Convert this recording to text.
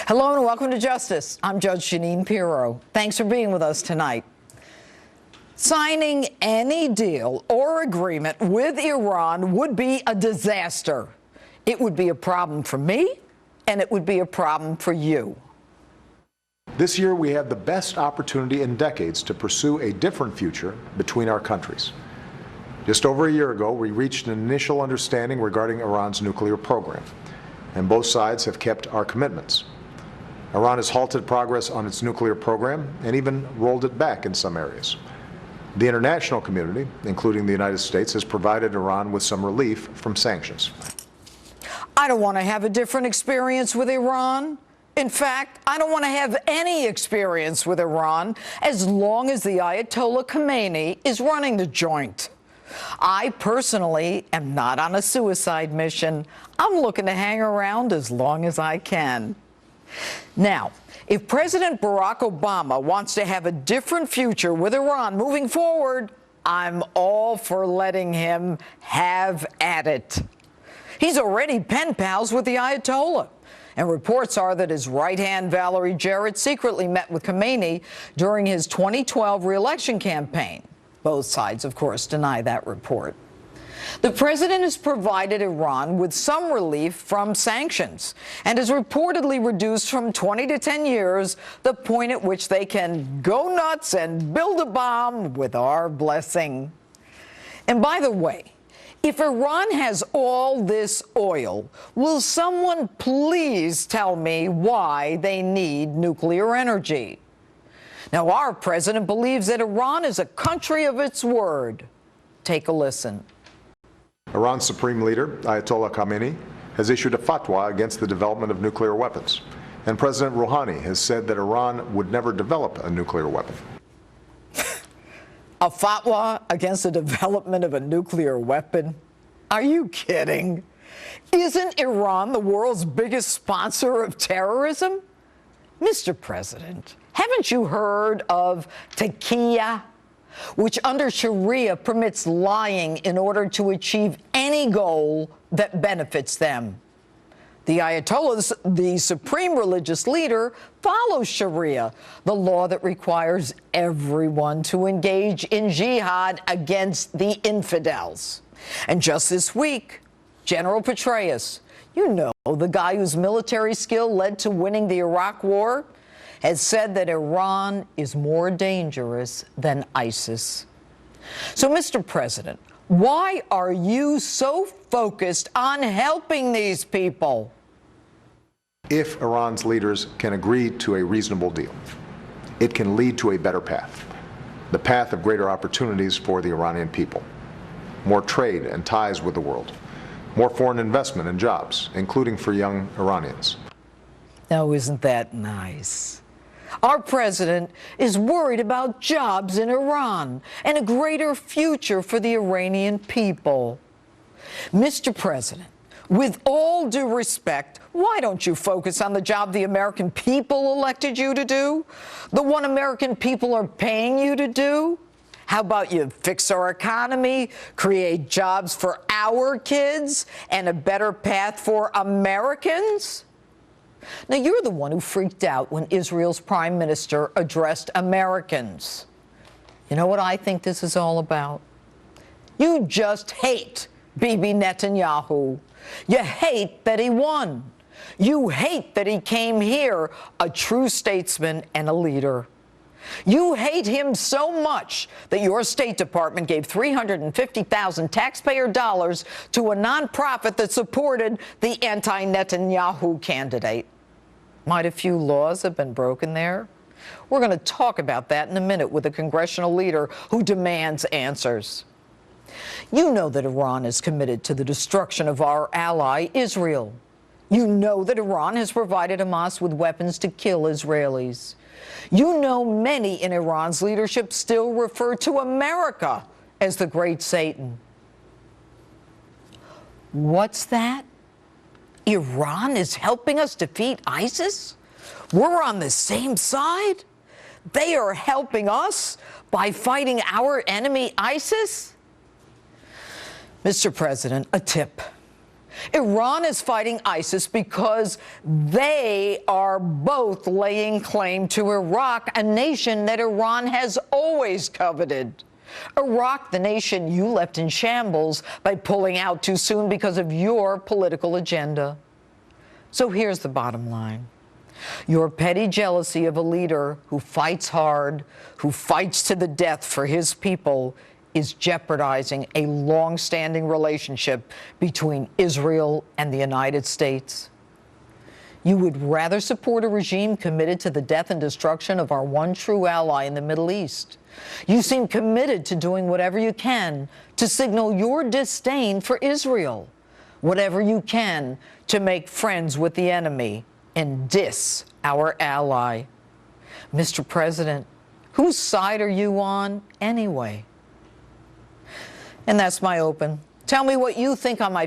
Hello and welcome to Justice. I'm Judge Jeanine Pirro. Thanks for being with us tonight. Signing any deal or agreement with Iran would be a disaster. It would be a problem for me, and it would be a problem for you. This year, we have the best opportunity in decades to pursue a different future between our countries. Just over a year ago, we reached an initial understanding regarding Iran's nuclear program, and both sides have kept our commitments. Iran has halted progress on its nuclear program and even rolled it back in some areas. The international community, including the United States, has provided Iran with some relief from sanctions. I don't want to have a different experience with Iran. In fact, I don't want to have any experience with Iran as long as the Ayatollah Khomeini is running the joint. I personally am not on a suicide mission. I'm looking to hang around as long as I can. Now, if President Barack Obama wants to have a different future with Iran moving forward, I'm all for letting him have at it. He's already pen pals with the Ayatollah, and reports are that his right-hand Valerie Jarrett secretly met with Khomeini during his 2012 re-election campaign. Both sides, of course, deny that report. The president has provided Iran with some relief from sanctions and has reportedly reduced from 20 to 10 years the point at which they can go nuts and build a bomb with our blessing. And by the way, if Iran has all this oil, will someone please tell me why they need nuclear energy? Now, our president believes that Iran is a country of its word. Take a listen. Iran's supreme leader, Ayatollah Khomeini, has issued a fatwa against the development of nuclear weapons. And President Rouhani has said that Iran would never develop a nuclear weapon. A fatwa against the development of a nuclear weapon? Are you kidding? Isn't Iran the world's biggest sponsor of terrorism? Mr. President, haven't you heard of taqiyya, which under Sharia permits lying in order to achieve any goal that benefits them? The Ayatollah, the supreme religious leader, follows Sharia, the law that requires everyone to engage in jihad against the infidels. And just this week, General Petraeus, you know, the guy whose military skill led to winning the Iraq War, has said that Iran is more dangerous than ISIS. So, Mr. President, why are you so focused on helping these people? If Iran's leaders can agree to a reasonable deal, it can lead to a better path, the path of greater opportunities for the Iranian people, more trade and ties with the world, more foreign investment and jobs, including for young Iranians. Now, isn't that nice? Our president is worried about jobs in Iran and a greater future for the Iranian people. Mr. President, with all due respect, why don't you focus on the job the American people elected you to do? The one American people are paying you to do? How about you fix our economy, create jobs for our kids, and a better path for Americans? Now, you're the one who freaked out when Israel's prime minister addressed Americans. You know what I think this is all about? You just hate Bibi Netanyahu. You hate that he won. You hate that he came here a true statesman and a leader. You hate him so much that your State Department gave $350,000 taxpayer dollars to a nonprofit that supported the anti-Netanyahu candidate. Might a few laws have been broken there? We're going to talk about that in a minute with a congressional leader who demands answers. You know that Iran is committed to the destruction of our ally, Israel. You know that Iran has provided Hamas with weapons to kill Israelis. You know many in Iran's leadership still refer to America as the Great Satan. What's that? Iran is helping us defeat ISIS? We're on the same side? They are helping us by fighting our enemy, ISIS? Mr. President, a tip. Iran is fighting ISIS because they are both laying claim to Iraq, a nation that Iran has always coveted. Iraq, the nation you left in shambles by pulling out too soon because of your political agenda. So here's the bottom line. Your petty jealousy of a leader who fights hard, who fights to the death for his people, is jeopardizing a long-standing relationship between Israel and the United States. You would rather support a regime committed to the death and destruction of our one true ally in the Middle East. You seem committed to doing whatever you can to signal your disdain for Israel, whatever you can to make friends with the enemy and diss our ally. Mr. President, whose side are you on anyway? And that's my open. Tell me what you think on my